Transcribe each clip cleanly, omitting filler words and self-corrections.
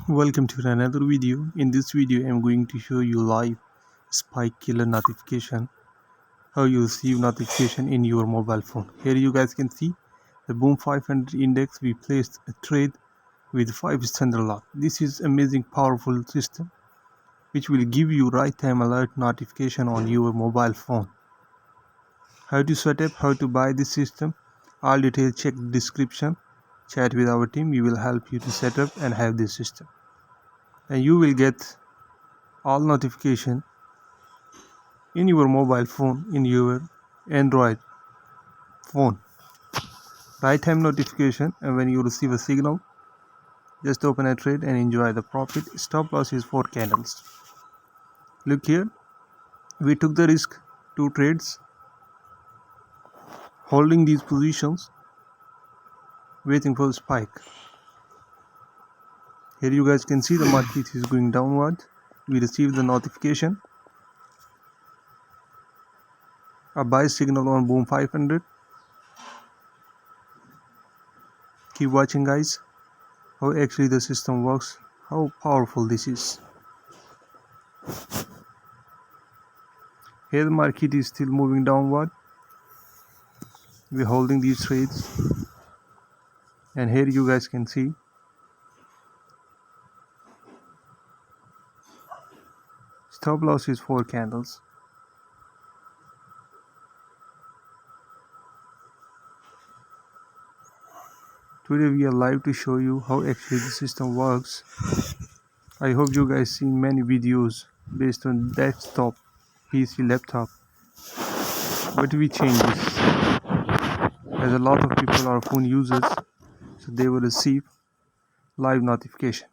Welcome to another video. In this video, I'm going to show you live spike killer notification, how you receive notification in your mobile phone. Here you guys can see the Boom 500 index. We placed a trade with 5 standard lot. This is amazing powerful system which will give you right time alert notification on your mobile phone. How to set up, how to buy this system, all details check the description. Chat with our team, we will help you to set up and have this system. And you will get all notification in your mobile phone, in your Android phone. Right time notification, and when you receive a signal, just open a trade and enjoy the profit. Stop loss is 4 candles. Look here, we took the risk, 2 trades, holding these positions, waiting for the spike. Here you guys can see the market is going downward. We received the notification, a buy signal on Boom 500. Keep watching guys, how actually the system works, how powerful this is. Here the market is still moving downward. We're holding these trades, and here you guys can see stop loss is 4 candles. Today we are live to show you how actually the system works. I hope you guys seen many videos based on desktop, PC, laptop, but we change this as a lot of people are phone users, so they will receive live notification.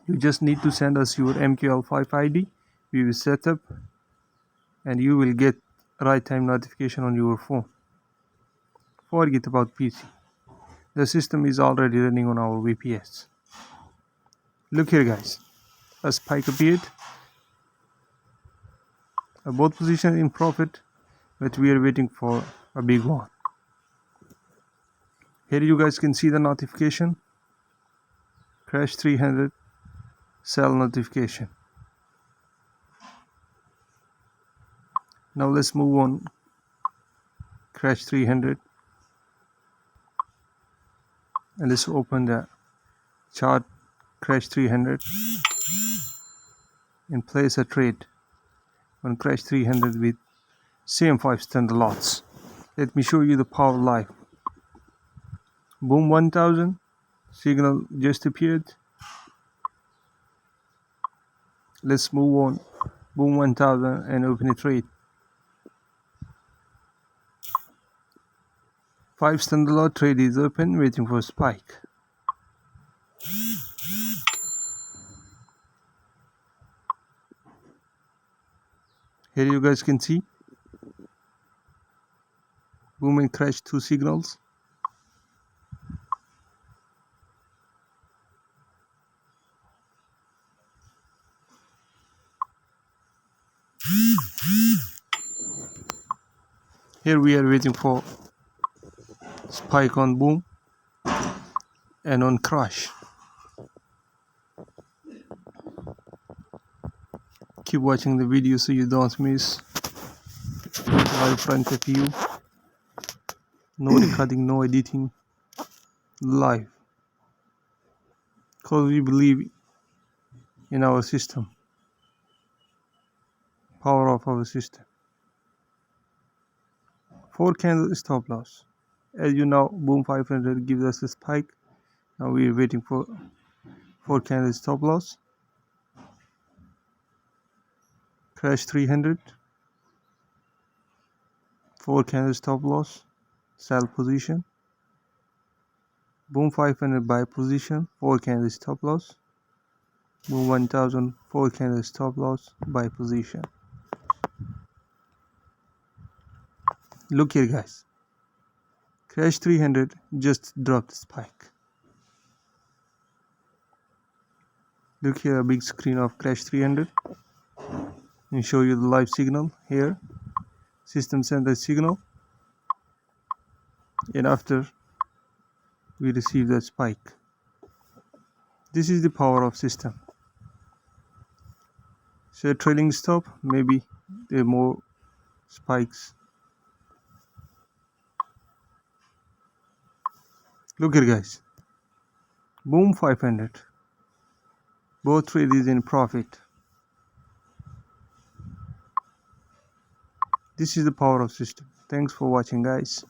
You just need to send us your MQL5 ID. We will set up and you will get right time notification on your phone. Forget about PC. The system is already running on our VPS. Look here guys, a spike appeared, both positions in profit, but we are waiting for a big one. Here you guys can see the notification, crash 300, sell notification. Now let's move on, crash 300, and let's open the chart, crash 300, and place a trade on crash 300 with same 5 standard lots. Let me show you the power live. Boom 1000, signal just appeared. Let's move on, Boom 1000 and open a trade. 5 standard lot trade is open, waiting for spike. Here you guys can see boom and crash 2 signals. Here we are waiting for spike on boom and on crash. Keep watching the video so you don't miss right in front of you. No recording, no editing, live. Because we believe in our system, power of our system. 4 candle stop loss. As you know, Boom 500 gives us a spike. Now we are waiting for 4 candle stop loss. Crash 300, 4 candle stop loss, sell position. Boom 500 buy position, 4 candle stop loss. Boom 1000, 4 candle stop loss, buy position. Look here guys, crash 300 just dropped spike. Look here, a big screen of crash 300 and show you the live signal. Here system sent the signal, and after we receive the spike. This is the power of system. So trailing stop, maybe there are more spikes. Look here guys, boom 500. Both trade is in profit. This is the power of system. Thanks for watching guys.